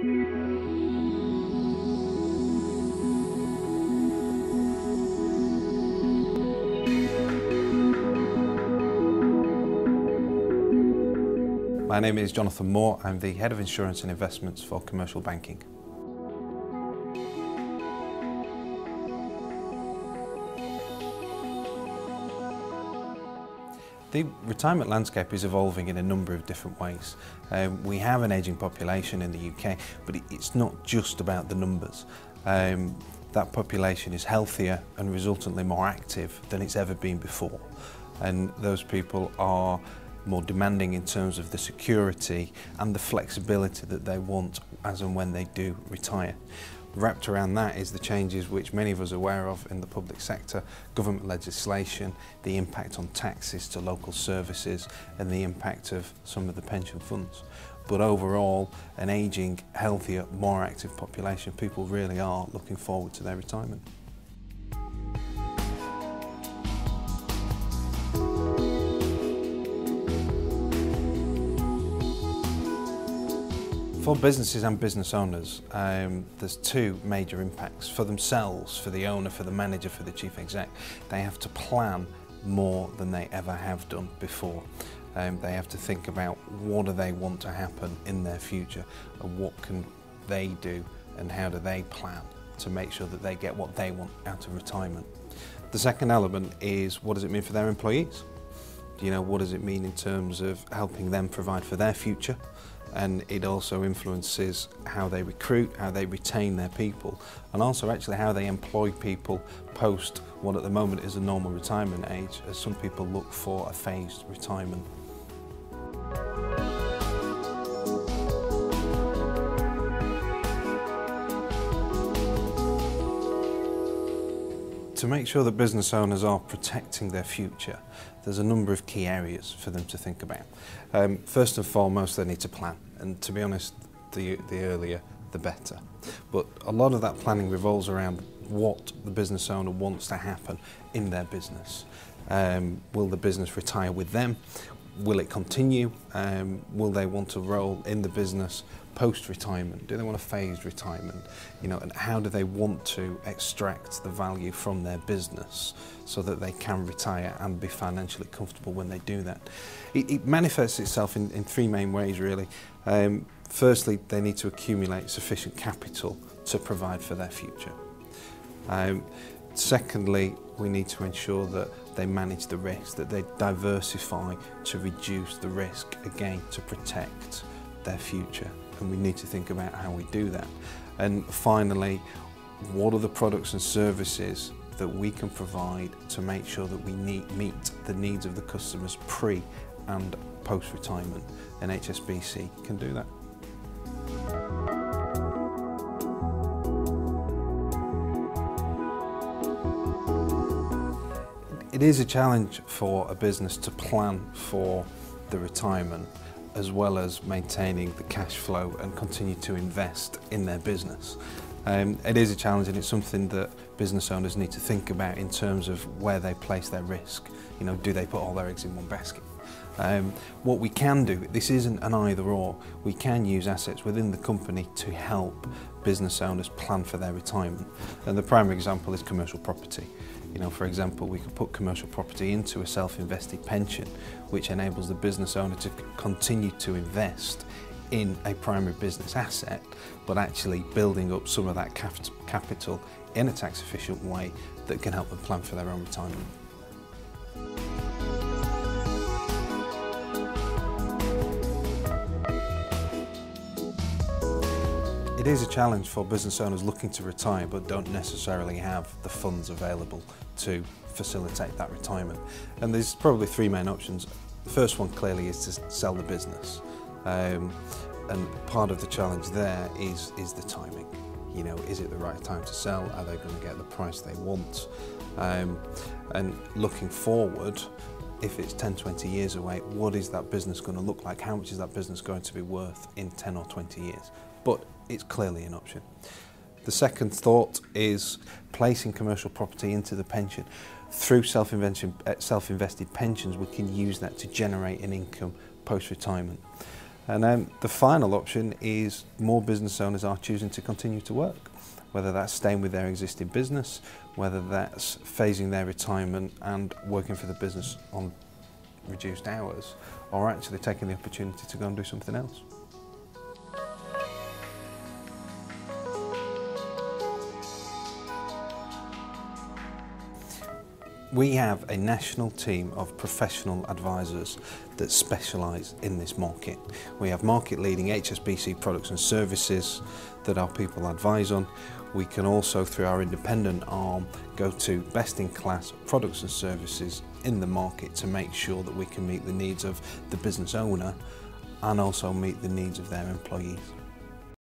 My name is Jonathan Moore. I'm the Head of Insurance and Investments for Commercial Banking. The retirement landscape is evolving in a number of different ways. We have an ageing population in the UK, but it's not just about the numbers. That population is healthier and resultantly more active than it's ever been before. And those people are more demanding in terms of the security and the flexibility that they want as and when they do retire. Wrapped around that is the changes which many of us are aware of in the public sector, government legislation, the impact on taxes to local services and the impact of some of the pension funds. But overall, an ageing, healthier, more active population, people really are looking forward to their retirement. For businesses and business owners, there's two major impacts. For themselves, for the owner, for the manager, for the chief exec, they have to plan more than they ever have done before. They have to think about what do they want to happen in their future and what can they do and how do they plan to make sure that they get what they want out of retirement. The second element is what does it mean for their employees? What does it mean in terms of helping them provide for their future? And it also influences how they recruit, how they retain their people, and also actually how they employ people post what at the moment is a normal retirement age, as some people look for a phased retirement. To make sure that business owners are protecting their future, there's a number of key areas for them to think about. First and foremost, they need to plan, and to be honest, the earlier the better. But a lot of that planning revolves around what the business owner wants to happen in their business. Will the business retire with them? Will it continue? Will they want to roll in the business post-retirement? Do they want a phased retirement? And how do they want to extract the value from their business so that they can retire and be financially comfortable when they do that? It manifests itself in three main ways, really. Firstly, they need to accumulate sufficient capital to provide for their future. Secondly, we need to ensure that they manage the risk, that they diversify to reduce the risk, again, to protect their future. And we need to think about how we do that. And finally, what are the products and services that we can provide to make sure that we meet the needs of the customers pre and post-retirement? And HSBC can do that. It is a challenge for a business to plan for the retirement as well as maintaining the cash flow and continue to invest in their business. It is a challenge, and it's something that business owners need to think about in terms of where they place their risk. Do they put all their eggs in one basket? What we can do, this isn't an either or, we can use assets within the company to help business owners plan for their retirement. And the primary example is commercial property. For example, we could put commercial property into a self-invested pension, which enables the business owner to continue to invest in a primary business asset, but actually building up some of that capital in a tax-efficient way that can help them plan for their own retirement. It is a challenge for business owners looking to retire but don't necessarily have the funds available to facilitate that retirement. And there's probably three main options. The first one clearly is to sell the business. And part of the challenge there is the timing. Is it the right time to sell? Are they going to get the price they want? And looking forward, if it's 10, 20 years away, what is that business going to look like? How much is that business going to be worth in 10 or 20 years? But it's clearly an option. The second thought is placing commercial property into the pension. Through self-invested pensions, we can use that to generate an income post-retirement. And the final option is more business owners are choosing to continue to work, whether that's staying with their existing business, whether that's phasing their retirement and working for the business on reduced hours, or actually taking the opportunity to go and do something else. We have a national team of professional advisors that specialise in this market. We have market leading HSBC products and services that our people advise on. We can also, through our independent arm, go to best in class products and services in the market to make sure that we can meet the needs of the business owner and also meet the needs of their employees.